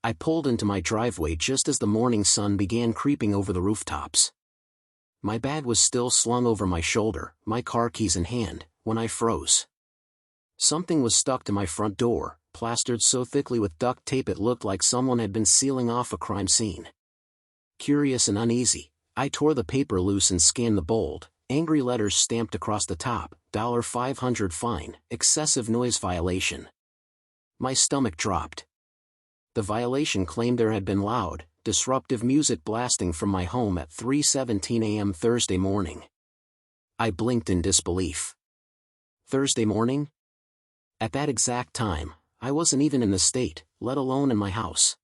I pulled into my driveway just as the morning sun began creeping over the rooftops. My bag was still slung over my shoulder, my car keys in hand, when I froze. Something was stuck to my front door, plastered so thickly with duct tape it looked like someone had been sealing off a crime scene. Curious and uneasy, I tore the paper loose and scanned the bold, angry letters stamped across the top, $500 fine, excessive noise violation. My stomach dropped. The violation claimed there had been loud, disruptive music blasting from my home at 3:17 a.m. Thursday morning. I blinked in disbelief. Thursday morning? At that exact time, I wasn't even in the state, let alone in my house.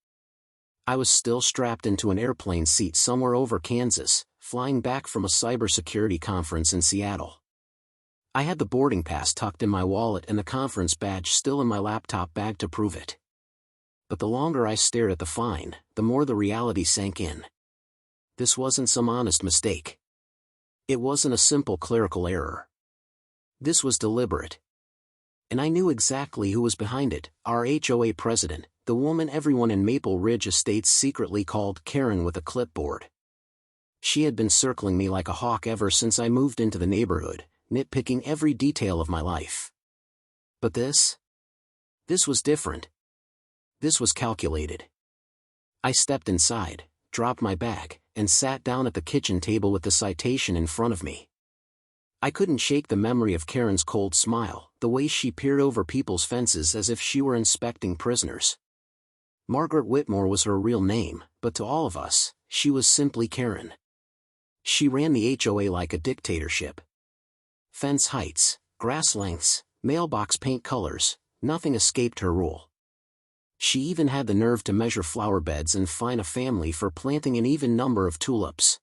I was still strapped into an airplane seat somewhere over Kansas, flying back from a cybersecurity conference in Seattle. I had the boarding pass tucked in my wallet and the conference badge still in my laptop bag to prove it. But the longer I stared at the fine, the more the reality sank in. This wasn't some honest mistake. It wasn't a simple clerical error. This was deliberate. And I knew exactly who was behind it, our HOA president, the woman everyone in Maple Ridge Estates secretly called Karen with a clipboard. She had been circling me like a hawk ever since I moved into the neighborhood, nitpicking every detail of my life. But this was different. This was calculated. I stepped inside, dropped my bag, and sat down at the kitchen table with the citation in front of me. I couldn't shake the memory of Karen's cold smile, the way she peered over people's fences as if she were inspecting prisoners. Margaret Whitmore was her real name, but to all of us, she was simply Karen. She ran the HOA like a dictatorship. Fence heights, grass lengths, mailbox paint colors, nothing escaped her rule. She even had the nerve to measure flower beds and fine a family for planting an even number of tulips.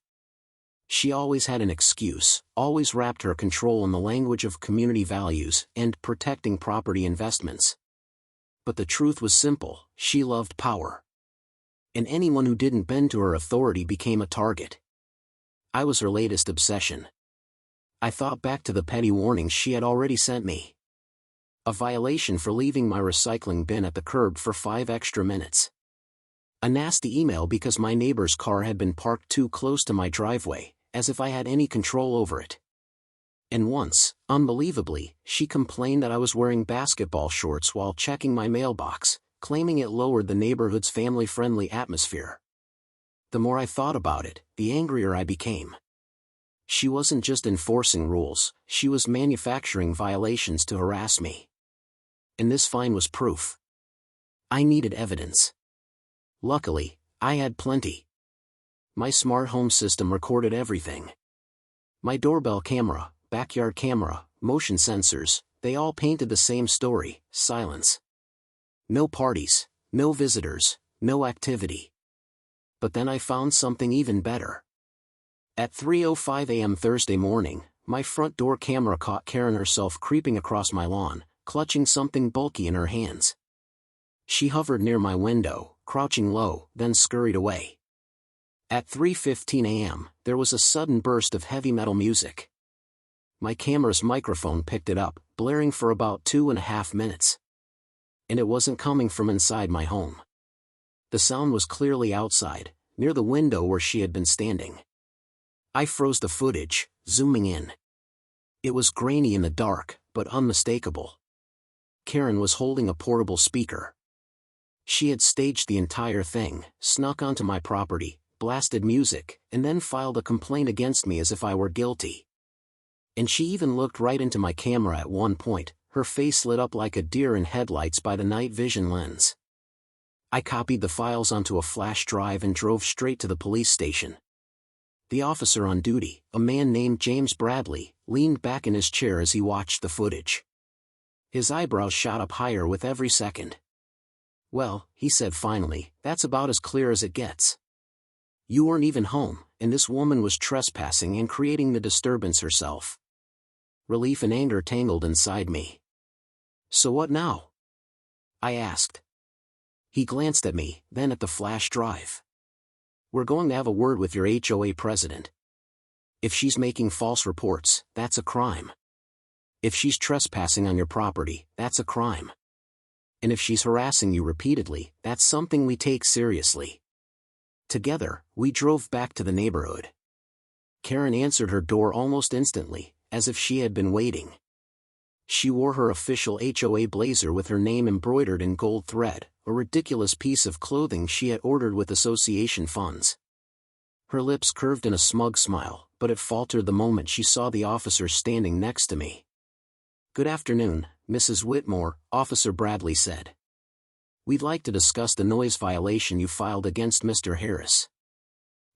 She always had an excuse, always wrapped her control in the language of community values and protecting property investments. But the truth was simple, she loved power. And anyone who didn't bend to her authority became a target. I was her latest obsession. I thought back to the petty warnings she had already sent me. A violation for leaving my recycling bin at the curb for 5 extra minutes. A nasty email because my neighbor's car had been parked too close to my driveway, as if I had any control over it. And once, unbelievably, she complained that I was wearing basketball shorts while checking my mailbox, claiming it lowered the neighborhood's family-friendly atmosphere. The more I thought about it, the angrier I became. She wasn't just enforcing rules, she was manufacturing violations to harass me. And this fine was proof. I needed evidence. Luckily, I had plenty. My smart home system recorded everything. My doorbell camera, backyard camera, motion sensors, they all painted the same story: silence. No parties, no visitors, no activity. But then I found something even better. At 3:05 a.m. Thursday morning, my front door camera caught Karen herself creeping across my lawn, clutching something bulky in her hands. She hovered near my window, crouching low, then scurried away. At 3:15 a.m., there was a sudden burst of heavy metal music. My camera's microphone picked it up, blaring for about 2.5 minutes. And it wasn't coming from inside my home. The sound was clearly outside, near the window where she had been standing. I froze the footage, zooming in. It was grainy in the dark, but unmistakable. Karen was holding a portable speaker. She had staged the entire thing, snuck onto my property, blasted music, and then filed a complaint against me as if I were guilty. And she even looked right into my camera at one point, her face lit up like a deer in headlights by the night vision lens. I copied the files onto a flash drive and drove straight to the police station. The officer on duty, a man named James Bradley, leaned back in his chair as he watched the footage. His eyebrows shot up higher with every second. "Well," he said finally, "that's about as clear as it gets. You weren't even home, and this woman was trespassing and creating the disturbance herself." Relief and anger tangled inside me. "So what now?" I asked. He glanced at me, then at the flash drive. "We're going to have a word with your HOA president. If she's making false reports, that's a crime. If she's trespassing on your property, that's a crime. And if she's harassing you repeatedly, that's something we take seriously. Together, we drove back to the neighborhood. Karen answered her door almost instantly, as if she had been waiting. She wore her official HOA blazer with her name embroidered in gold thread, a ridiculous piece of clothing she had ordered with association funds. Her lips curved in a smug smile, but it faltered the moment she saw the officer standing next to me. "Good afternoon, Mrs. Whitmore," Officer Bradley said. "We'd like to discuss the noise violation you filed against Mr. Harris."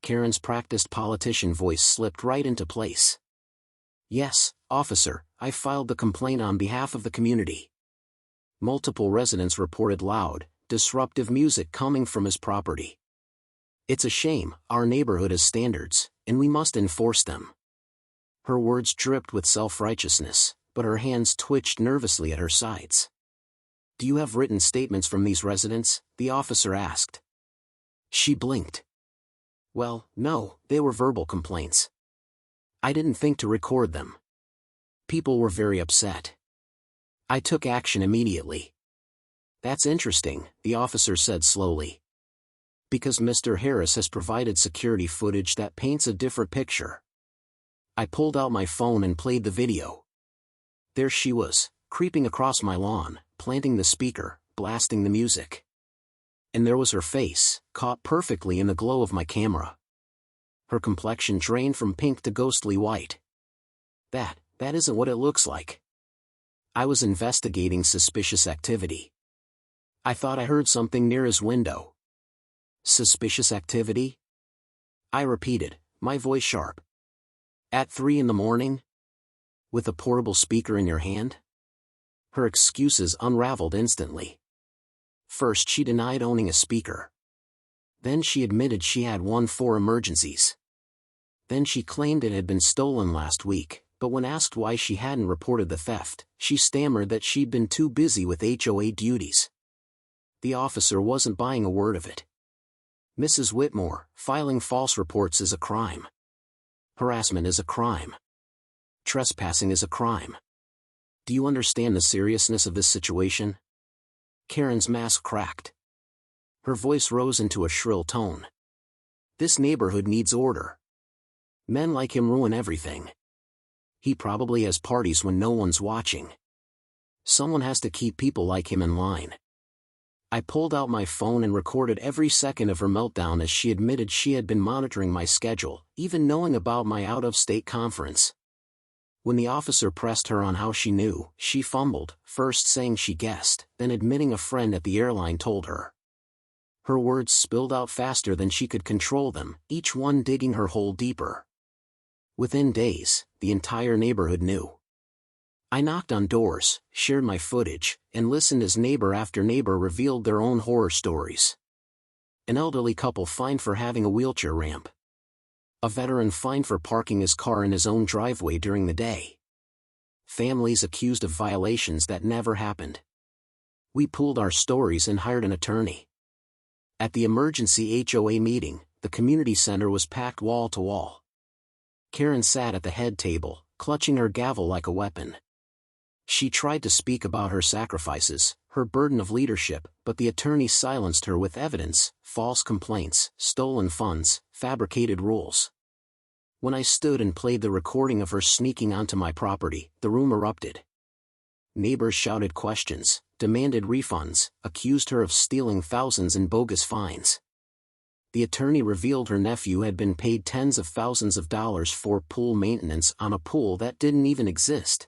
Karen's practiced politician voice slipped right into place. "Yes, officer, I filed the complaint on behalf of the community. Multiple residents reported loud, disruptive music coming from his property. It's a shame, our neighborhood has standards, and we must enforce them." Her words dripped with self-righteousness, but her hands twitched nervously at her sides. "Do you have written statements from these residents?" the officer asked. She blinked. "Well, no, they were verbal complaints. I didn't think to record them. People were very upset. I took action immediately." "That's interesting," the officer said slowly. "Because Mr. Harris has provided security footage that paints a different picture." I pulled out my phone and played the video. There she was, creeping across my lawn, planting the speaker, blasting the music. And there was her face, caught perfectly in the glow of my camera. Her complexion drained from pink to ghostly white. That isn't what it looks like. I was investigating suspicious activity. I thought I heard something near his window. "Suspicious activity?" I repeated, my voice sharp. "At 3 in the morning? With a portable speaker in your hand?" Her excuses unraveled instantly. First she denied owning a speaker. Then she admitted she had one for emergencies. Then she claimed it had been stolen last week, but when asked why she hadn't reported the theft, she stammered that she'd been too busy with HOA duties. The officer wasn't buying a word of it. "Mrs. Whitmore, filing false reports is a crime. Harassment is a crime. Trespassing is a crime. Do you understand the seriousness of this situation?" Karen's mask cracked. Her voice rose into a shrill tone. "This neighborhood needs order. Men like him ruin everything. He probably has parties when no one's watching. Someone has to keep people like him in line." I pulled out my phone and recorded every second of her meltdown as she admitted she had been monitoring my schedule, even knowing about my out-of-state conference. When the officer pressed her on how she knew, she fumbled, first saying she guessed, then admitting a friend at the airline told her. Her words spilled out faster than she could control them, each one digging her hole deeper. Within days, the entire neighborhood knew. I knocked on doors, shared my footage, and listened as neighbor after neighbor revealed their own horror stories. An elderly couple fined for having a wheelchair ramp. A veteran fined for parking his car in his own driveway during the day. Families accused of violations that never happened. We pooled our stories and hired an attorney. At the emergency HOA meeting, the community center was packed wall to wall. Karen sat at the head table, clutching her gavel like a weapon. She tried to speak about her sacrifices, her burden of leadership, but the attorney silenced her with evidence, false complaints, stolen funds, fabricated rules. When I stood and played the recording of her sneaking onto my property, the room erupted. Neighbors shouted questions, demanded refunds, accused her of stealing thousands in bogus fines. The attorney revealed her nephew had been paid tens of thousands of dollars for pool maintenance on a pool that didn't even exist.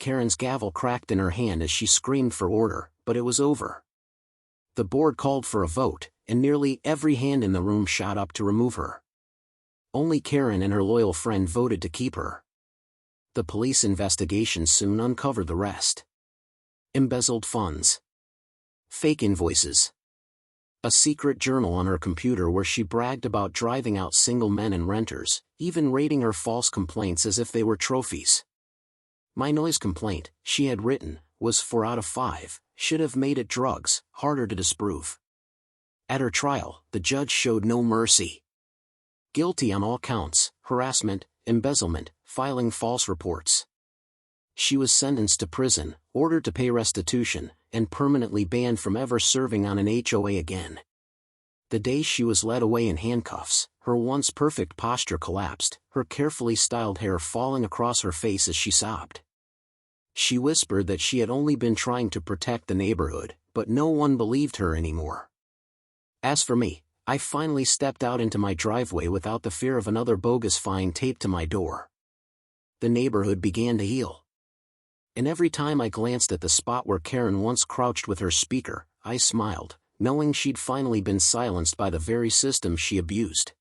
Karen's gavel cracked in her hand as she screamed for order, but it was over. The board called for a vote, and nearly every hand in the room shot up to remove her. Only Karen and her loyal friend voted to keep her. The police investigation soon uncovered the rest. Embezzled funds. Fake invoices. A secret journal on her computer where she bragged about driving out single men and renters, even rating her false complaints as if they were trophies. My noise complaint, she had written, was 4 out of 5, should have made it drugs, harder to disprove. At her trial, the judge showed no mercy. Guilty on all counts, harassment, embezzlement, filing false reports. She was sentenced to prison, ordered to pay restitution, and permanently banned from ever serving on an HOA again. The day she was led away in handcuffs, her once perfect posture collapsed, her carefully styled hair falling across her face as she sobbed. She whispered that she had only been trying to protect the neighborhood, but no one believed her anymore. As for me, I finally stepped out into my driveway without the fear of another bogus fine taped to my door. The neighborhood began to heal. And every time I glanced at the spot where Karen once crouched with her speaker, I smiled, knowing she'd finally been silenced by the very system she abused.